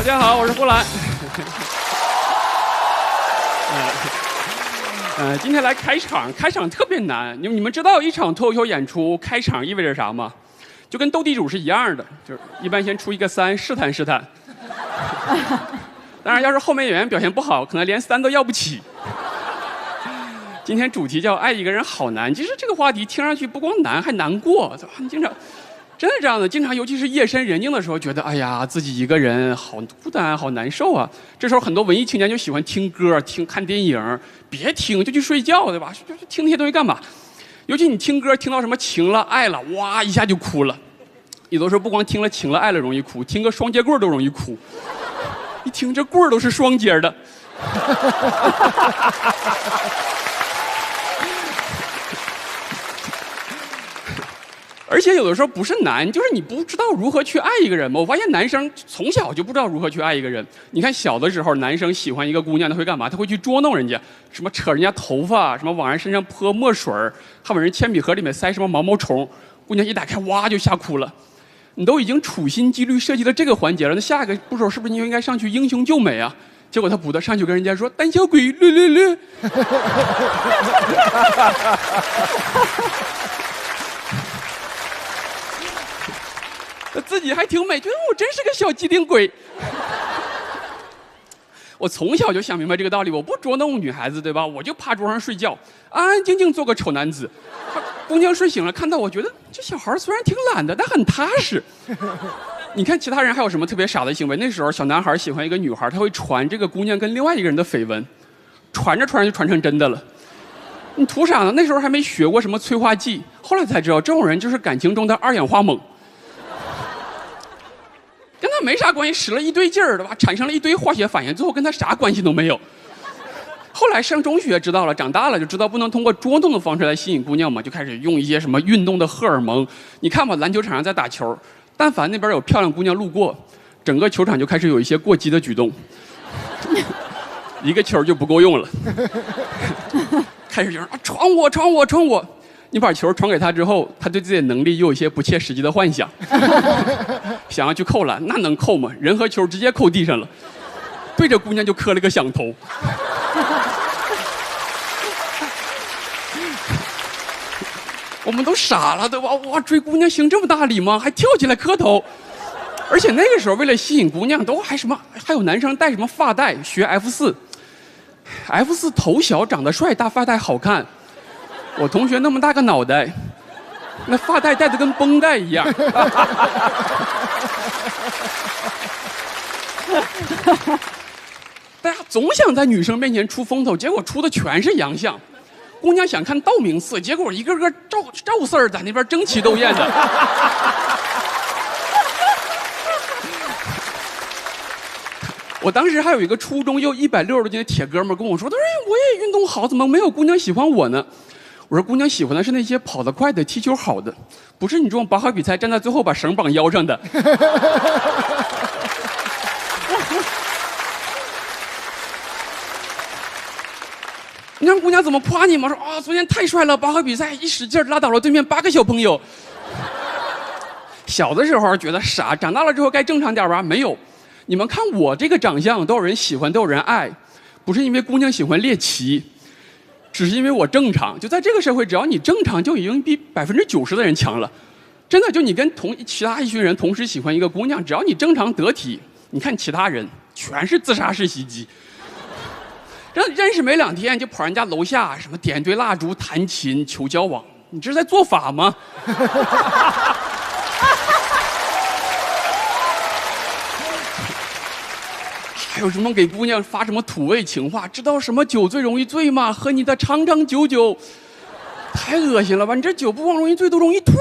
大家好，我是呼兰。今天来开场特别难。你们知道一场脱口秀演出开场意味着啥吗？就跟斗地主是一样的，就是一般先出一个3，试探试探。当然，要是后面演员表现不好，可能连3都要不起。今天主题叫爱一个人好难。其实这个话题听上去不光难，还难过。你经常真的这样的，经常尤其是夜深人静的时候，觉得哎呀，自己一个人好孤单，好难受啊。这时候很多文艺青年就喜欢听歌、看电影，别听就去睡觉，对吧？就听那些东西干嘛？尤其你听歌听到什么情了、爱了，哇一下就哭了。有的时候不光听了情了、爱了容易哭，听个双节棍都容易哭。一听这棍儿都是双节的。而且有的时候不是难，就是你不知道如何去爱一个人嘛。我发现男生从小就不知道如何去爱一个人。你看小的时候，男生喜欢一个姑娘，他会干嘛？他会去捉弄人家，什么扯人家头发，什么往人身上泼墨水，还往人铅笔盒里面塞什么毛毛虫。姑娘一打开，哇就吓哭了。你都已经处心积虑设计了这个环节了，那下一个步骤是不是你就应该上去英雄救美啊？结果他不得上去跟人家说胆小鬼略略略。他自己还挺美，觉得我真是个小机灵鬼。我从小就想明白这个道理，我不捉弄女孩子，对吧？我就趴桌上睡觉，安安静静做个丑男子。姑娘睡醒了，看到我觉得这小孩虽然挺懒的，但很踏实。你看其他人还有什么特别傻的行为？那时候小男孩喜欢一个女孩，他会传这个姑娘跟另外一个人的绯闻，传着传着就传成真的了。你图啥呢？那时候还没学过什么催化剂，后来才知道这种人就是感情中的2氧化锰。跟他没啥关系，使了一堆劲儿，对吧？产生了一堆化学反应，最后跟他啥关系都没有。后来上中学知道了，长大了就知道不能通过捉弄的方式来吸引姑娘嘛，就开始用一些什么运动的荷尔蒙。你看吧，篮球场上在打球，但凡那边有漂亮姑娘路过，整个球场就开始有一些过激的举动，一个球就不够用了，开始有人传我传我传我。你把球传给他之后，他对自己的能力又有一些不切实际的幻想，想要去扣篮，那能扣吗？人和球直接扣地上了，对着姑娘就磕了个响头。我们都傻了，对吧？哇，追姑娘行这么大礼吗？还跳起来磕头。而且那个时候为了吸引姑娘，都还有男生戴什么发带，学 F4 头小长得帅，大发带好看。我同学那么大个脑袋，那发带戴得跟绷带一样。大家总想在女生面前出风头，结果出的全是洋相。姑娘想看道明寺，结果一个个赵四儿在那边争奇斗艳的。我当时还有一个初中又160多斤的铁哥们跟我说：“他说我也运动好，怎么没有姑娘喜欢我呢？”我说：“姑娘喜欢的是那些跑得快的、踢球好的，不是你这种拔河比赛站在最后把绳绑腰上的。”你让姑娘怎么夸你吗？说啊，昨天太帅了，拔河比赛一使劲拉倒了对面8个小朋友。小的时候觉得傻，长大了之后该正常点吧？没有，你们看我这个长相，都有人喜欢，都有人爱，不是因为姑娘喜欢猎奇。只是因为我正常，就在这个社会，只要你正常，就已经比90%的人强了。真的，就你跟其他一群人同时喜欢一个姑娘，只要你正常得体，你看其他人全是自杀式袭击。认识没2天就跑人家楼下，什么点堆蜡烛、弹琴、求交往，你这是在做法吗？还有什么给姑娘发什么土味情话？知道什么酒最容易醉吗？喝你的长长久久。太恶心了吧！你这酒不光容易醉，都容易吐。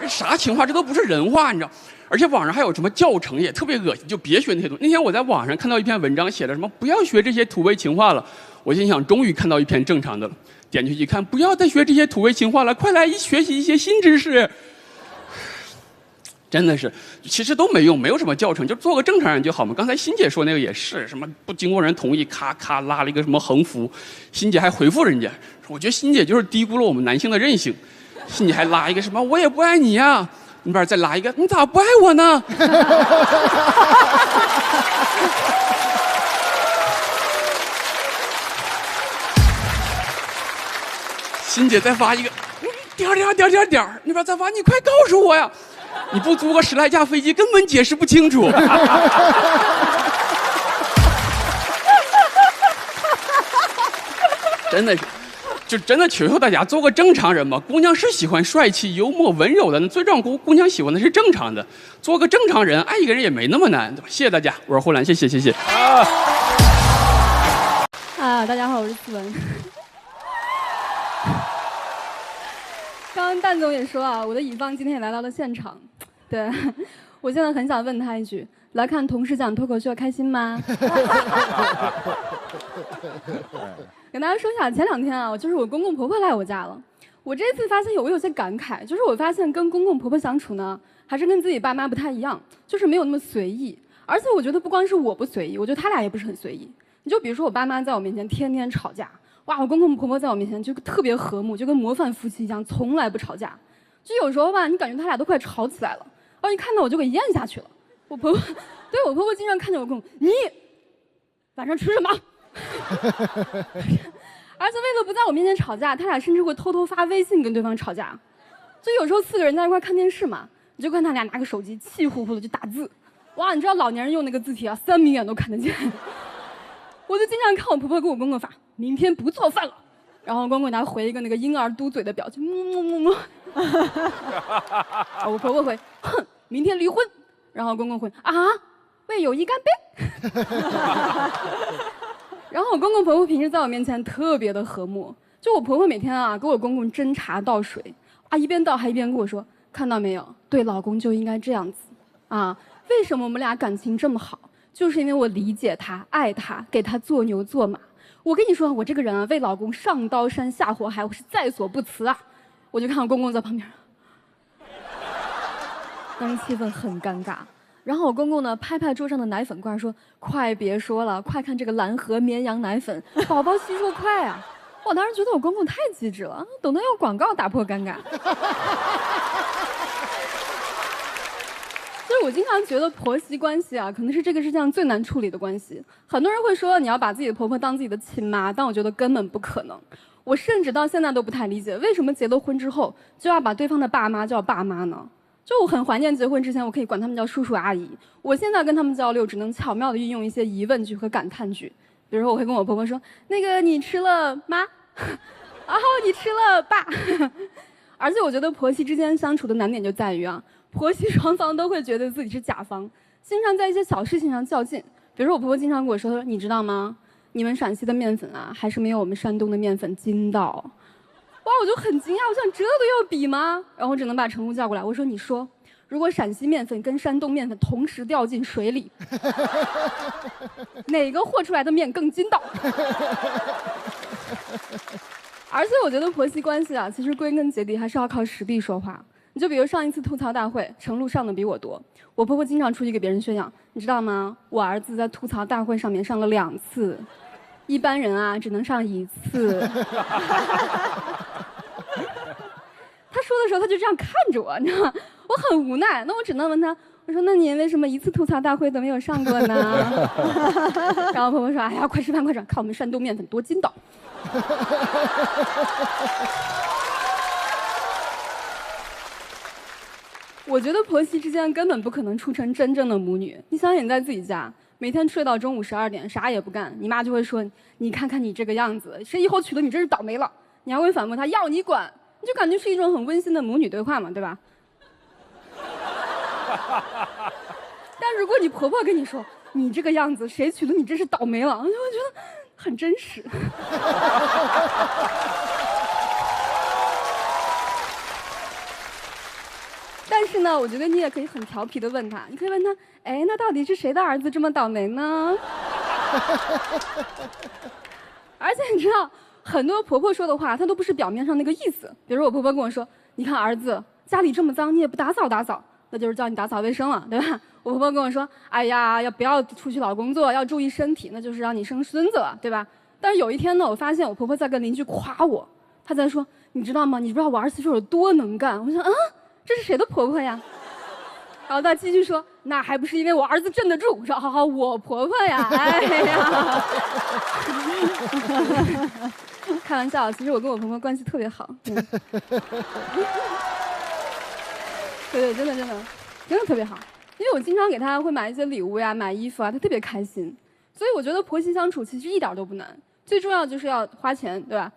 这啥情话？这都不是人话，你知道？而且网上还有什么教程也特别恶心，就别学那些东西。那天我在网上看到一篇文章，写的什么不要学这些土味情话了。我心想，终于看到一篇正常的了。点进去一看，不要再学这些土味情话了，快来学习一些新知识。真的是，其实都没用，没有什么教程，就做个正常人就好嘛。刚才欣姐说那个也是，什么不经过人同意，咔咔拉了一个什么横幅，欣姐还回复人家，我觉得欣姐就是低估了我们男性的韧性。欣姐还拉一个什么我也不爱你呀，你边再拉一个你咋不爱我呢？欣姐再发一个，点儿，那边再发，你快告诉我呀！你不租个10来架飞机，根本解释不清楚。真的是，就真的求求大家做个正常人吧。姑娘是喜欢帅气、幽默、温柔的，最让姑娘喜欢的是正常的。做个正常人，爱一个人也没那么难，对吧？谢谢大家，我是呼兰，谢谢。大家好，我是思文。刚刚蛋总也说啊，我的乙方今天也来到了现场。对，我现在很想问他一句：来看同事讲脱口秀开心吗？跟大家说一下，前2天啊，就是我公公婆婆来我家了。我这次发现我有些感慨，就是我发现跟公公婆婆相处呢，还是跟自己爸妈不太一样，就是没有那么随意。而且我觉得不光是我不随意，我觉得他俩也不是很随意。你就比如说我爸妈在我面前天天吵架，哇，我公公婆婆在我面前就特别和睦，就跟模范夫妻一样，从来不吵架。就有时候吧，你感觉他俩都快吵起来了，然后一看到我就给咽下去了。我婆婆，对我婆婆经常看着我公公，你晚上吃什么？而且为了不在我面前吵架，他俩甚至会偷偷发微信跟对方吵架。就有时候4个人在一块看电视嘛，你就看他俩拿个手机气呼呼的就打字，哇，你知道老年人用那个字体啊，3米远都看得见。我就经常看我婆婆跟我公公发，明天不做饭了，然后公公给他回一个那个婴儿嘟嘴的表情，我婆婆回，哼，明天离婚，然后公公回啊，为友谊干杯。然后我公公婆婆平时在我面前特别的和睦，就我婆婆每天啊给我公公斟茶倒水，啊一边倒还一边跟我说，看到没有，对老公就应该这样子啊，为什么我们俩感情这么好？就是因为我理解他、爱他，给他做牛做马。我跟你说，我这个人啊，为老公上刀山下火海，我是在所不辞啊。我就看我公公在旁边，当时气氛很尴尬。然后我公公呢，拍拍桌上的奶粉罐说：“快别说了，快看这个蓝河绵羊奶粉，宝宝吸收快啊！”我当时觉得我公公太机智了，懂得用广告打破尴尬。就是我经常觉得婆媳关系啊，可能是这个世界上最难处理的关系。很多人会说你要把自己的婆婆当自己的亲妈，但我觉得根本不可能。我甚至到现在都不太理解，为什么结了婚之后就要把对方的爸妈叫爸妈呢？就我很怀念结婚之前我可以管他们叫叔叔阿姨，我现在跟他们交流只能巧妙地运用一些疑问句和感叹句。比如说我会跟我婆婆说，那个你吃了妈，然后你吃了爸。而且我觉得婆媳之间相处的难点就在于啊，婆媳双方都会觉得自己是甲方，经常在一些小事情上较劲。比如说我婆婆经常跟我说，你知道吗，你们陕西的面粉啊还是没有我们山东的面粉筋道。哇，我就很惊讶，我想这都要比吗？然后我只能把乘务叫过来，我说你说，如果陕西面粉跟山东面粉同时掉进水里，哪个和出来的面更筋道？而且我觉得婆媳关系啊，其实归根结底还是要靠实力说话。你就比如上一次吐槽大会，程璐上的比我多，我婆婆经常出去给别人宣扬，你知道吗？我儿子在吐槽大会上面上了2次，一般人啊只能上1次。他说的时候他就这样看着我，你知道吗？我很无奈，那我只能问他，我说那你为什么1次吐槽大会都没有上过呢？然后婆婆说，哎呀，快吃饭快吃，看我们山东面粉多筋道。我觉得婆媳之间根本不可能处成真正的母女。你想想你在自己家，每天睡到中午12点，啥也不干，你妈就会说，你看看你这个样子，谁以后娶了你真是倒霉了。你还会反驳她，要你管，你就感觉是一种很温馨的母女对话嘛，对吧？但如果你婆婆跟你说，你这个样子，谁娶了你真是倒霉了，我就觉得很真实。但是呢，我觉得你也可以很调皮的问他，你可以问他，哎，那到底是谁的儿子这么倒霉呢？而且你知道，很多婆婆说的话，她都不是表面上那个意思。比如我婆婆跟我说，你看儿子家里这么脏，你也不打扫打扫，那就是叫你打扫卫生了，对吧？我婆婆跟我说，哎呀，要不要出去老工作，要注意身体，那就是让你生孙子了，对吧？但是有一天呢，我发现我婆婆在跟邻居夸我，她在说，你知道吗？你不知道我儿媳妇有多能干。我想，这是谁的婆婆呀？然后她继续说，那还不是因为我儿子镇得住。我说，好好，我婆婆呀，哎呀。开玩笑，其实我跟我婆婆关系特别好。对，真的特别好，因为我经常给她会买一些礼物呀，买衣服啊，她特别开心。所以我觉得婆媳相处其实一点都不难，最重要就是要花钱，对吧？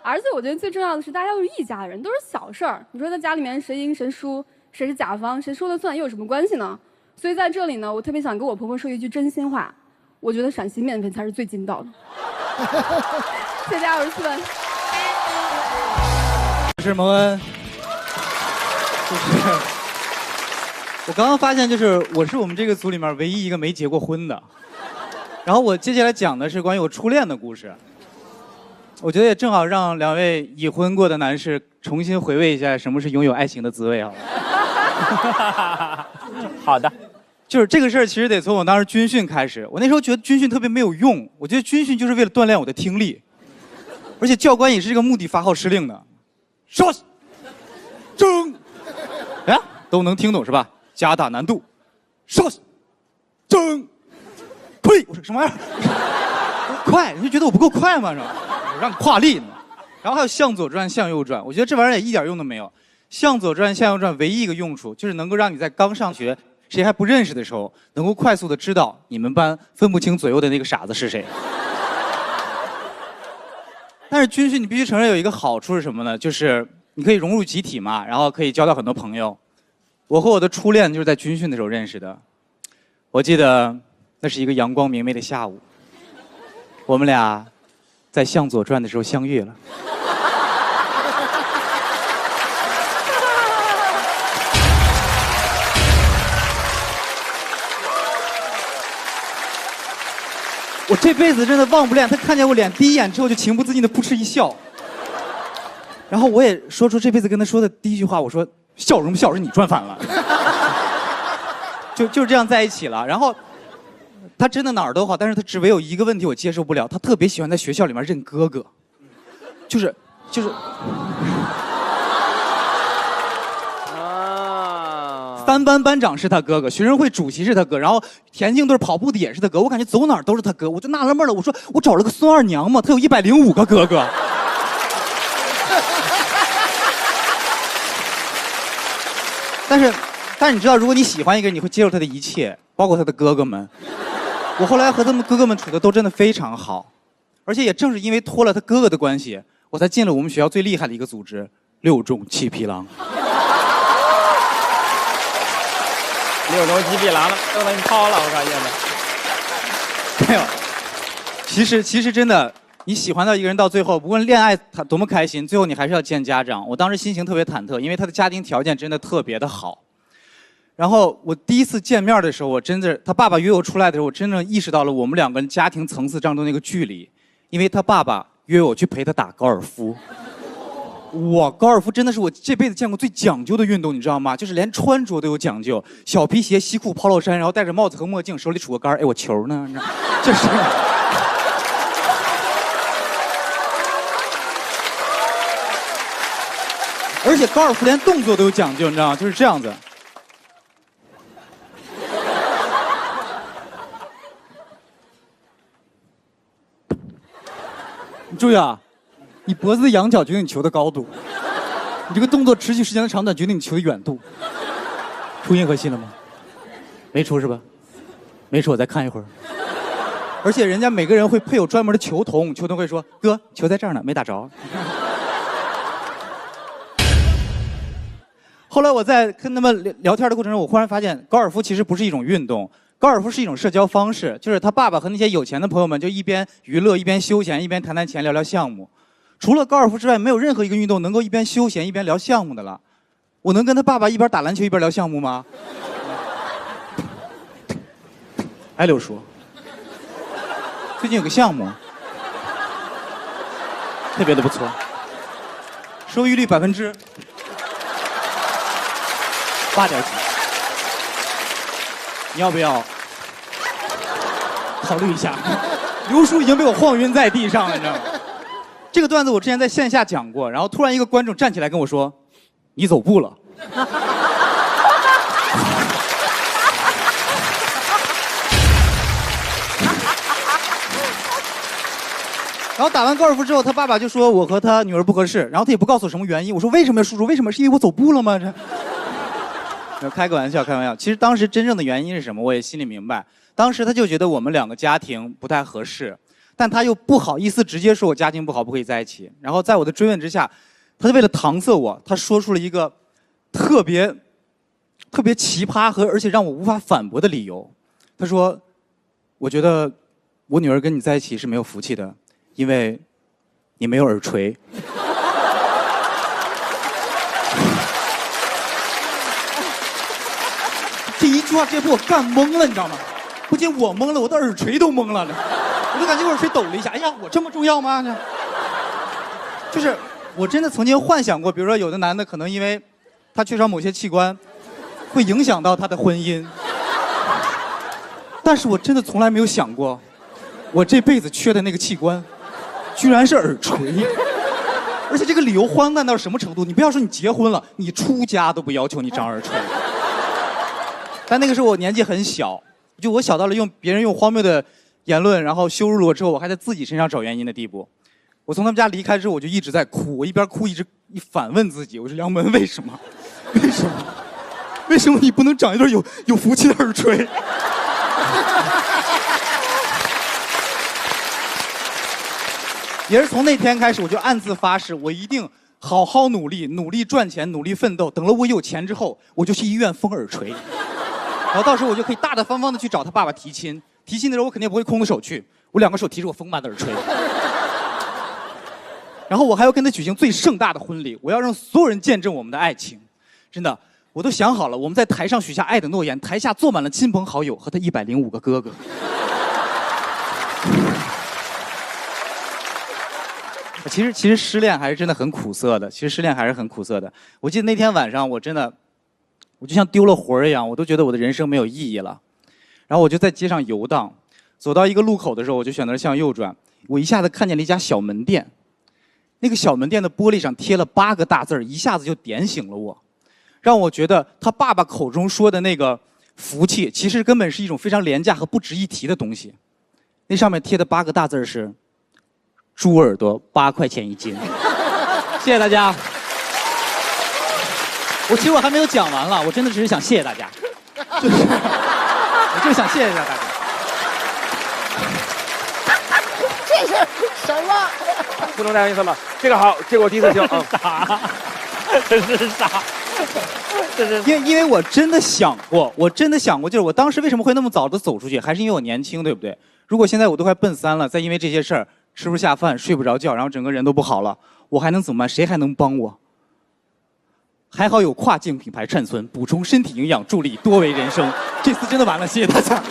而且我觉得最重要的是，大家都是一家人，都是小事儿。你说在家里面谁赢谁输，谁是甲方，谁说了算，又有什么关系呢？所以在这里呢，我特别想跟我婆婆说一句真心话，我觉得陕西面粉才是最筋道的。谢谢24分。我是蒙恩，我刚刚发现，我是我们这个组里面唯一一个没结过婚的。然后我接下来讲的是关于我初恋的故事。我觉得也正好让2位已婚过的男士重新回味一下什么是拥有爱情的滋味，好吧？好的。就是这个事儿，其实得从我当时军训开始。我那时候觉得军训特别没有用，我觉得军训就是为了锻炼我的听力，而且教官也是这个目的发号施令的。说，争，哎，都能听懂是吧？加大难度。说，争，呸！我说什么玩意儿？快，你就觉得我不够快吗？是吧？我让你跨力呢。然后还有向左转、向右转，我觉得这玩意儿也一点用都没有。向左转、向右转唯一一个用处就是能够让你在刚上学。谁还不认识的时候，能够快速的知道你们班分不清左右的那个傻子是谁。但是军训你必须承认有一个好处是什么呢？就是你可以融入集体嘛，然后可以交到很多朋友。我和我的初恋就是在军训的时候认识的。我记得那是一个阳光明媚的下午，我们俩在向左转的时候相遇了。我这辈子真的忘不了，他看见我脸第一眼之后就情不自禁的扑哧一笑，然后我也说出这辈子跟他说的第一句话，我说笑容笑是你转反了，就是这样在一起了。然后他真的哪儿都好，但是他只唯有一个问题我接受不了，他特别喜欢在学校里面认哥哥，就是3班班长是他哥哥，学生会主席是他哥，然后田径队跑步的也是他哥，我感觉走哪儿都是他哥，我就纳了闷了，我说我找了个孙二娘嘛，他有105个哥哥。但是你知道，如果你喜欢一个人，你会接受他的一切，包括他的哥哥们。我后来和他们哥哥们处的都真的非常好，而且也正是因为托了他哥哥的关系，我才进了我们学校最厉害的一个组织——6中7匹狼。6中7匹狼了，都能抛了，我靠，现在。没有，其实真的，你喜欢到一个人到最后，无论恋爱他多么开心，最后你还是要见家长。我当时心情特别忐忑，因为他的家庭条件真的特别的好。然后我第一次见面的时候，他爸爸约我出来的时候，我真正意识到了我们2个人家庭层次当中那个距离，因为他爸爸约我去陪他打高尔夫。哇，高尔夫真的是我这辈子见过最讲究的运动，你知道吗？就是连穿着都有讲究，小皮鞋、西裤、polo衫，然后戴着帽子和墨镜，手里杵个杆，哎，我球呢？你知道，就是。而且高尔夫连动作都有讲究，你知道吗？就是这样子。你注意啊！你脖子的仰角决定你球的高度，你这个动作持续时间的长短决定你球的远度。出银河系了吗？没出是吧？没出，我再看一会儿。而且人家每个人会配有专门的球童，球童会说：“哥，球在这儿呢，没打着。”后来我在跟他们聊天的过程中，我忽然发现，高尔夫其实不是一种运动，高尔夫是一种社交方式，就是他爸爸和那些有钱的朋友们就一边娱乐一边休闲，一边谈谈钱聊聊项目。除了高尔夫之外，没有任何一个运动能够一边休闲一边聊项目的了。我能跟他爸爸一边打篮球一边聊项目吗？哎，刘叔，最近有个项目，特别的不错，收益率8%几，你要不要考虑一下？刘叔已经被我晃晕在地上了，你知道吗？这个段子我之前在线下讲过，然后突然一个观众站起来跟我说：“你走步了。”然后打完高尔夫之后，他爸爸就说我和他女儿不合适，然后他也不告诉我什么原因。我说为什么呀，叔叔？为什么？是因为我走步了吗？这，开个玩笑，开玩笑。其实当时真正的原因是什么，我也心里明白。当时他就觉得我们两个家庭不太合适，但他又不好意思直接说我家庭不好，不可以在一起。然后在我的追问之下，他就为了搪塞我，他说出了一个特别奇葩而且让我无法反驳的理由。他说：“我觉得我女儿跟你在一起是没有福气的。”因为你没有耳垂。这一句话直接把我干懵了，你知道吗？不仅我懵了，我的耳垂都懵了。我就感觉我耳垂抖了一下。哎呀，我这么重要吗？就是我真的曾经幻想过，比如说有的男的可能因为他缺少某些器官，会影响到他的婚姻。但是我真的从来没有想过，我这辈子缺的那个器官。居然是耳垂，而且这个理由荒诞到什么程度？你不要说你结婚了，你出家都不要求你长耳垂。但那个时候我年纪很小，就我小到了别人用荒谬的言论，然后羞辱了我之后，我还在自己身上找原因的地步。我从他们家离开之后，我就一直在哭，我一边哭一反问自己，我说梁门为什么？为什么你不能长一对有福气的耳垂？也是从那天开始，我就暗自发誓，我一定好好努力，努力赚钱，努力奋斗。等了我有钱之后，我就去医院封耳垂，然后到时候我就可以大大方方的去找他爸爸提亲。提亲的时候，我肯定不会空着手去，我2个手提着我丰满的耳垂。然后我还要跟他举行最盛大的婚礼，我要让所有人见证我们的爱情。真的，我都想好了，我们在台上许下爱的诺言，台下坐满了亲朋好友和他105个哥哥。其实失恋还是真的很苦涩的。我记得那天晚上，我就像丢了魂一样，我都觉得我的人生没有意义了。然后我就在街上游荡，走到一个路口的时候，我就选择了向右转。我一下子看见了一家小门店，那个小门店的玻璃上贴了8个大字，一下子就点醒了我，让我觉得他爸爸口中说的那个福气，其实根本是一种非常廉价和不值一提的东西。那上面贴的8个大字是猪耳朵8块钱1斤。谢谢大家。其实我还没有讲完了，我真的只是想谢谢大家，我就想谢谢一下大家。这是什么？不能再有意思了。这个好，这个我第一次听。傻，真是傻。因为我真的想过，就是我当时为什么会那么早的走出去，还是因为我年轻，对不对？如果现在我都快奔3了，再因为这些事儿吃不下饭、睡不着觉，然后整个人都不好了，我还能怎么办？谁还能帮我？还好有跨境品牌善存，补充身体营养，助力多维人生。这次真的完了，谢谢大家。